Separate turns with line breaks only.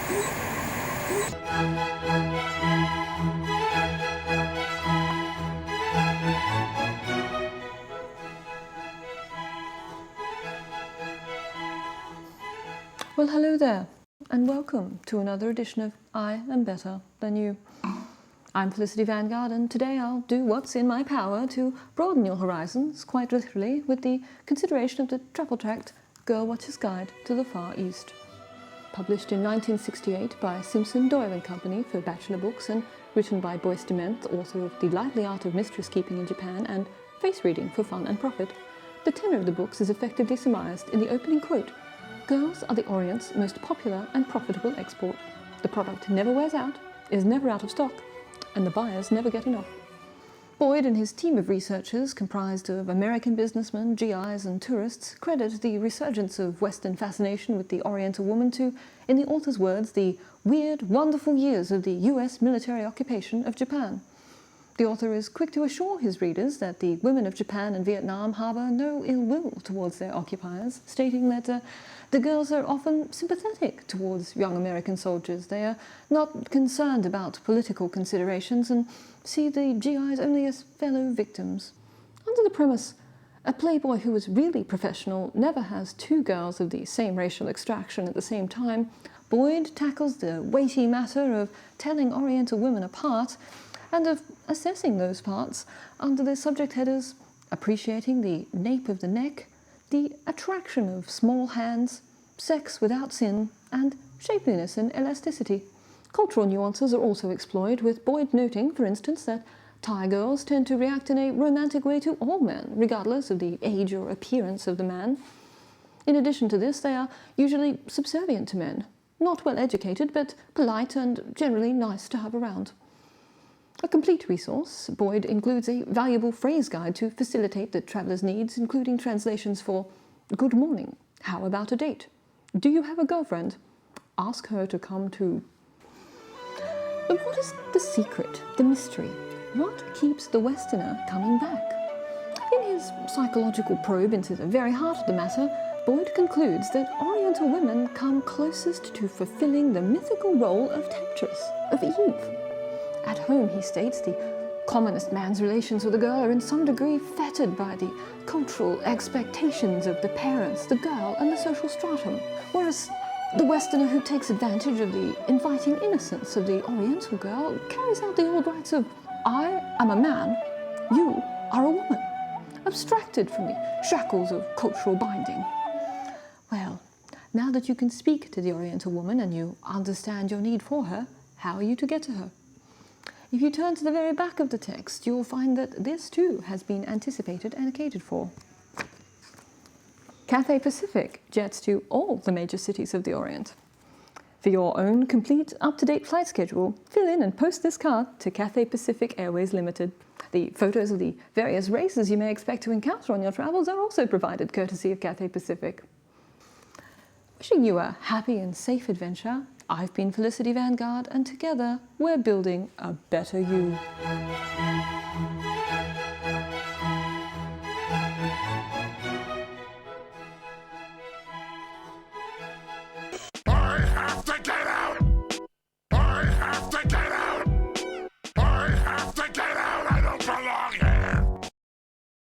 Well, hello there, and welcome to another edition of I Am Better Than You. I'm Felicity Van Guard, and today I'll do what's in my power to broaden your horizons, quite literally, with the consideration of the travel tract Girl Watcher's Guide to the Far East. Published in 1968 by Simpson Doyle & Company for Bachelor Books and written by Boyce Dement, author of The Lively Art of Mistress Keeping in Japan and Face Reading for Fun and Profit, the tenor of the books is effectively surmised in the opening quote: "Girls are the Orient's most popular and profitable export. The product never wears out, is never out of stock, and the buyers never get enough." Boyd and his team of researchers, comprised of American businessmen, GIs, and tourists, credit the resurgence of Western fascination with the Oriental woman to, in the author's words, the weird, wonderful years of the US military occupation of Japan. The author is quick to assure his readers that the women of Japan and Vietnam harbour no ill will towards their occupiers, stating that the girls are often sympathetic towards young American soldiers. They are not concerned about political considerations and see the GIs only as fellow victims. Under the premise, a playboy who is really professional never has two girls of the same racial extraction at the same time, Boyd tackles the weighty matter of telling Oriental women apart and of assessing those parts under the subject headers appreciating the nape of the neck, the attraction of small hands, sex without sin, and shapeliness and elasticity. Cultural nuances are also explored, with Boyd noting, for instance, that Thai girls tend to react in a romantic way to all men, regardless of the age or appearance of the man. In addition to this, they are usually subservient to men, not well educated, but polite and generally nice to have around. A complete resource, Boyd includes a valuable phrase guide to facilitate the traveller's needs, including translations for "Good morning," "How about a date?" "Do you have a girlfriend?" "Ask her to come too." But what is the secret, the mystery? What keeps the Westerner coming back? In his psychological probe into the very heart of the matter, Boyd concludes that Oriental women come closest to fulfilling the mythical role of temptress, of Eve. At home, he states, the commonest man's relations with a girl are in some degree fettered by the cultural expectations of the parents, the girl, and the social stratum, whereas the Westerner who takes advantage of the inviting innocence of the Oriental girl carries out the old rights of "I am a man, you are a woman," abstracted from the shackles of cultural binding. Well, now that you can speak to the Oriental woman and you understand your need for her, how are you to get to her? If you turn to the very back of the text, you'll find that this too has been anticipated and catered for. Cathay Pacific jets to all the major cities of the Orient. For your own complete, up-to-date flight schedule, fill in and post this card to Cathay Pacific Airways Limited. The photos of the various races you may expect to encounter on your travels are also provided courtesy of Cathay Pacific. Wishing you a happy and safe adventure, I've been Felicity Van Guard, and together we're building a better you.